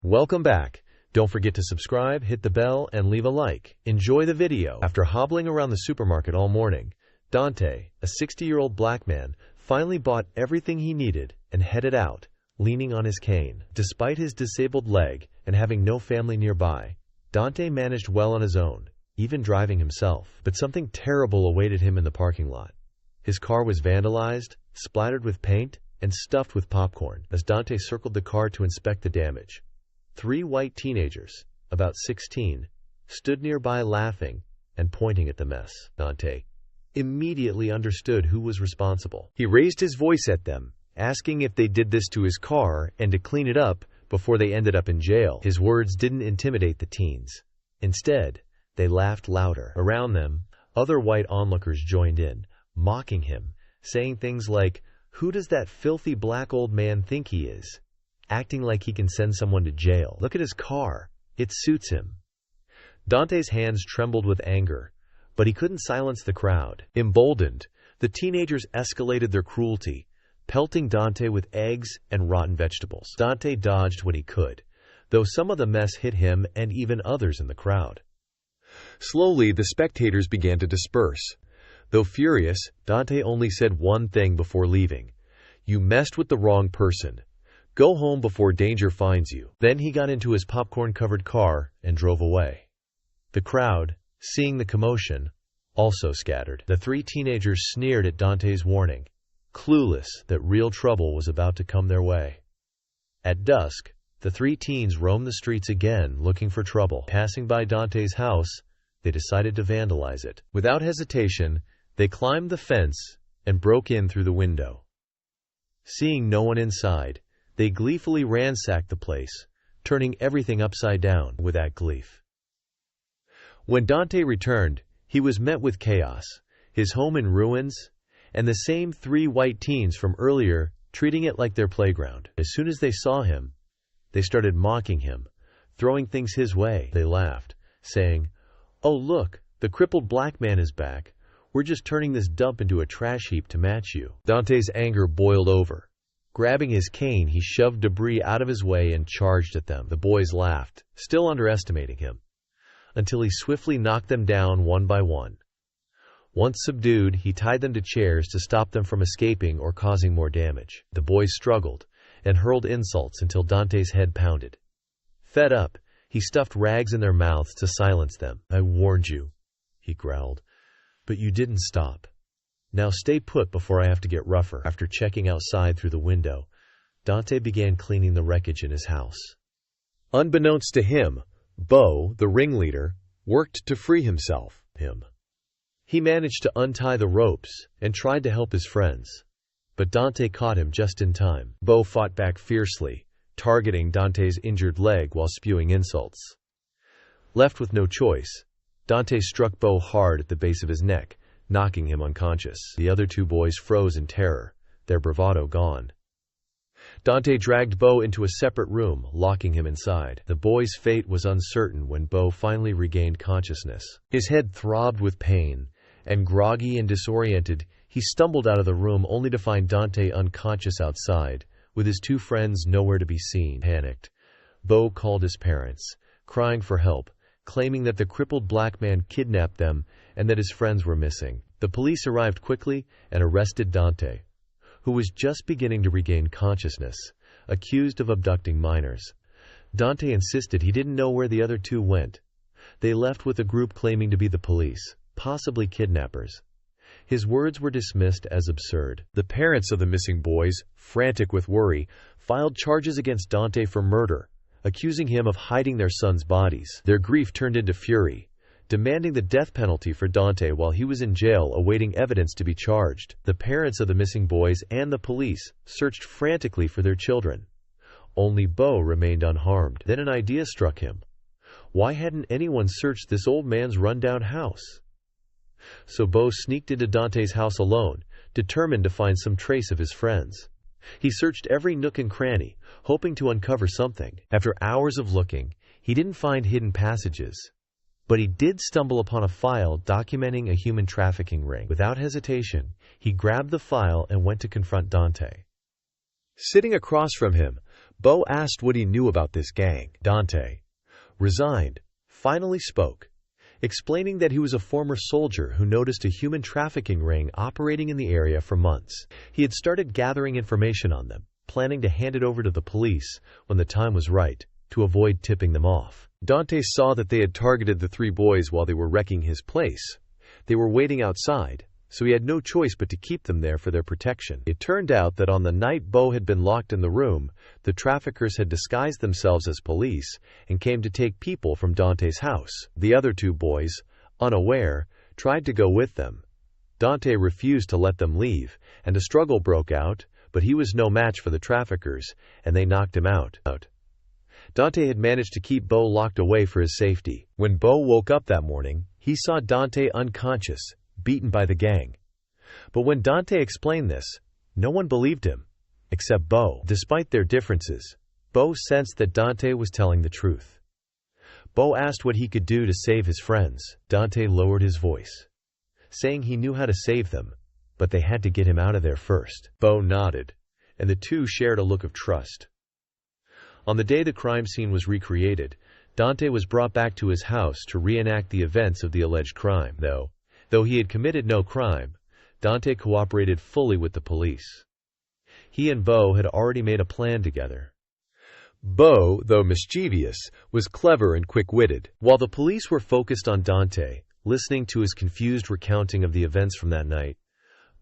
Welcome back. Don't forget to subscribe, hit the bell, and leave a like. Enjoy the video. After hobbling around the supermarket all morning, Dante, a 60-year-old black man, finally bought everything he needed and headed out, leaning on his cane. Despite his disabled leg and having no family nearby, Dante managed well on his own, even driving himself. But something terrible awaited him in the parking lot. His car was vandalized, splattered with paint, and stuffed with popcorn. As Dante circled the car to inspect the damage, 3 white teenagers, about 16, stood nearby laughing and pointing at the mess. Dante immediately understood who was responsible. He raised his voice at them, asking if they did this to his car and to clean it up before they ended up in jail. His words didn't intimidate the teens. Instead, they laughed louder. Around them, other white onlookers joined in, mocking him, saying things like, "Who does that filthy black old man think he is? Acting like he can send someone to jail. Look at his car. It suits him." Dante's hands trembled with anger, but he couldn't silence the crowd. Emboldened, the teenagers escalated their cruelty, pelting Dante with eggs and rotten vegetables. Dante dodged what he could, though some of the mess hit him and even others in the crowd. Slowly, the spectators began to disperse. Though furious, Dante only said one thing before leaving: "You messed with the wrong person. Go home before danger finds you." Then he got into his popcorn-covered car and drove away. The crowd, seeing the commotion, also scattered. The 3 teenagers sneered at Dante's warning, clueless that real trouble was about to come their way. At dusk, the 3 teens roamed the streets again looking for trouble. Passing by Dante's house, they decided to vandalize it. Without hesitation, they climbed the fence and broke in through the window. Seeing no one inside, they gleefully ransacked the place, turning everything upside down with that glee. When Dante returned, he was met with chaos, his home in ruins, and the same 3 white teens from earlier treating it like their playground. As soon as they saw him, they started mocking him, throwing things his way. They laughed, saying, "Oh look, the crippled black man is back. We're just turning this dump into a trash heap to match you." Dante's anger boiled over. Grabbing his cane, he shoved debris out of his way and charged at them. The boys laughed, still underestimating him, until he swiftly knocked them down one by one. Once subdued, he tied them to chairs to stop them from escaping or causing more damage. The boys struggled and hurled insults until Dante's head pounded. Fed up, he stuffed rags in their mouths to silence them. "I warned you," he growled, "but you didn't stop. Now stay put before I have to get rougher." After checking outside through the window, Dante began cleaning the wreckage in his house. Unbeknownst to him, Bo, the ringleader, worked to free himself. He managed to untie the ropes and tried to help his friends, but Dante caught him just in time. Bo fought back fiercely, targeting Dante's injured leg while spewing insults. Left with no choice, Dante struck Bo hard at the base of his neck, knocking him unconscious. The other 2 boys froze in terror, their bravado gone. Dante dragged Bo into a separate room, locking him inside. The boy's fate was uncertain when Bo finally regained consciousness. His head throbbed with pain, and groggy and disoriented, he stumbled out of the room only to find Dante unconscious outside, with his 2 friends nowhere to be seen. Panicked, Bo called his parents, crying for help, claiming that the crippled black man kidnapped them and that his friends were missing. The police arrived quickly and arrested Dante, who was just beginning to regain consciousness, accused of abducting minors. Dante insisted he didn't know where the other 2 went. They left with a group claiming to be the police, possibly kidnappers. His words were dismissed as absurd. The parents of the missing boys, frantic with worry, filed charges against Dante for murder, accusing him of hiding their sons' bodies. Their grief turned into fury, demanding the death penalty for Dante while he was in jail awaiting evidence to be charged. The parents of the missing boys and the police searched frantically for their children. Only Bo remained unharmed. Then an idea struck him. Why hadn't anyone searched this old man's rundown house? So Bo sneaked into Dante's house alone, determined to find some trace of his friends. He searched every nook and cranny, hoping to uncover something. After hours of looking, he didn't find hidden passages, but he did stumble upon a file documenting a human trafficking ring. Without hesitation, he grabbed the file and went to confront Dante. Sitting across from him, Bo asked what he knew about this gang. Dante, resigned, finally spoke, explaining that he was a former soldier who noticed a human trafficking ring operating in the area for months. He had started gathering information on them, planning to hand it over to the police when the time was right, to avoid tipping them off. Dante saw that they had targeted the three boys while they were wrecking his place. They were waiting outside, so he had no choice but to keep them there for their protection. It turned out that on the night Bo had been locked in the room, the traffickers had disguised themselves as police and came to take people from Dante's house. The other two boys, unaware, tried to go with them. Dante refused to let them leave, and a struggle broke out, but he was no match for the traffickers, and they knocked him out. Dante had managed to keep Bo locked away for his safety. When Bo woke up that morning, he saw Dante unconscious, beaten by the gang. But when Dante explained this, no one believed him, except Bo. Despite their differences, Bo sensed that Dante was telling the truth. Bo asked what he could do to save his friends. Dante lowered his voice, saying he knew how to save them, but they had to get him out of there first. Bo nodded, and the two shared a look of trust. On the day the crime scene was recreated, Dante was brought back to his house to reenact the events of the alleged crime. Though he had committed no crime, Dante cooperated fully with the police. He and Bo had already made a plan together. Bo, though mischievous, was clever and quick-witted. While the police were focused on Dante, listening to his confused recounting of the events from that night,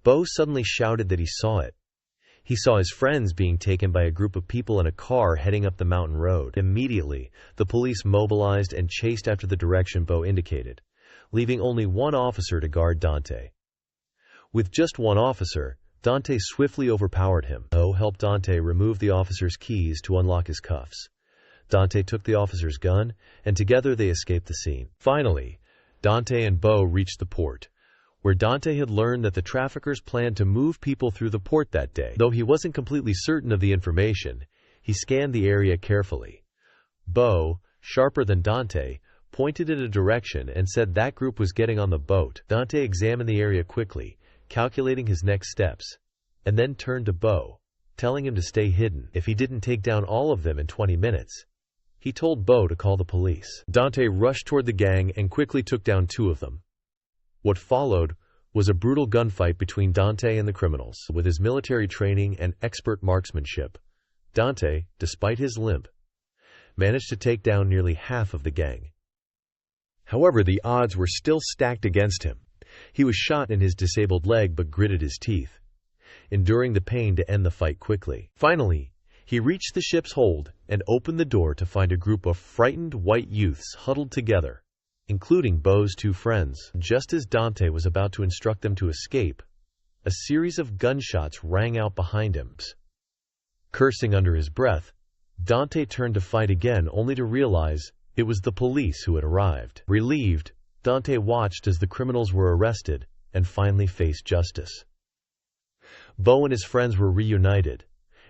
Bo suddenly shouted that he saw it. He saw his friends being taken by a group of people in a car heading up the mountain road. Immediately, the police mobilized and chased after the direction Bo indicated, leaving only one officer to guard Dante. With just one officer, Dante swiftly overpowered him. Bo helped Dante remove the officer's keys to unlock his cuffs. Dante took the officer's gun, and together they escaped the scene. Finally, Dante and Bo reached the port, where Dante had learned that the traffickers planned to move people through the port that day. Though he wasn't completely certain of the information, he scanned the area carefully. Bo, sharper than Dante, pointed in a direction and said that group was getting on the boat. Dante examined the area quickly, calculating his next steps, and then turned to Bo, telling him to stay hidden if he didn't take down all of them in 20 minutes. He told Bo to call the police. Dante rushed toward the gang and quickly took down two of them. What followed was a brutal gunfight between Dante and the criminals. With his military training and expert marksmanship, Dante, despite his limp, managed to take down nearly half of the gang. However, the odds were still stacked against him. He was shot in his disabled leg but gritted his teeth, enduring the pain to end the fight quickly. Finally, he reached the ship's hold and opened the door to find a group of frightened white youths huddled together, including Bo's two friends. Just as Dante was about to instruct them to escape, a series of gunshots rang out behind him. Cursing under his breath, Dante turned to fight again, only to realize it was the police who had arrived. Relieved, Dante watched as the criminals were arrested and finally faced justice. Bo and his friends were reunited,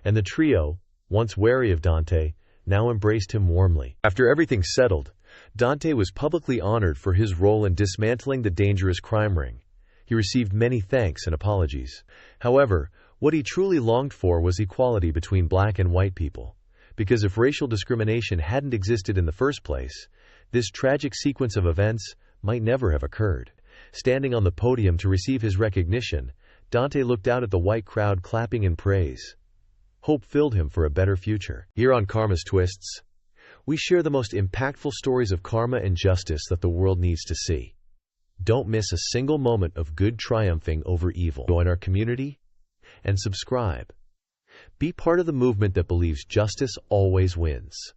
and the trio, once wary of Dante, now embraced him warmly. After everything settled, Dante was publicly honored for his role in dismantling the dangerous crime ring. He received many thanks and apologies. However, what he truly longed for was equality between black and white people, because if racial discrimination hadn't existed in the first place, this tragic sequence of events might never have occurred. Standing on the podium to receive his recognition, Dante looked out at the white crowd clapping in praise. Hope filled him for a better future. Here on Karma's Twists, we share the most impactful stories of karma and justice that the world needs to see. Don't miss a single moment of good triumphing over evil. Join our community and subscribe. Be part of the movement that believes justice always wins.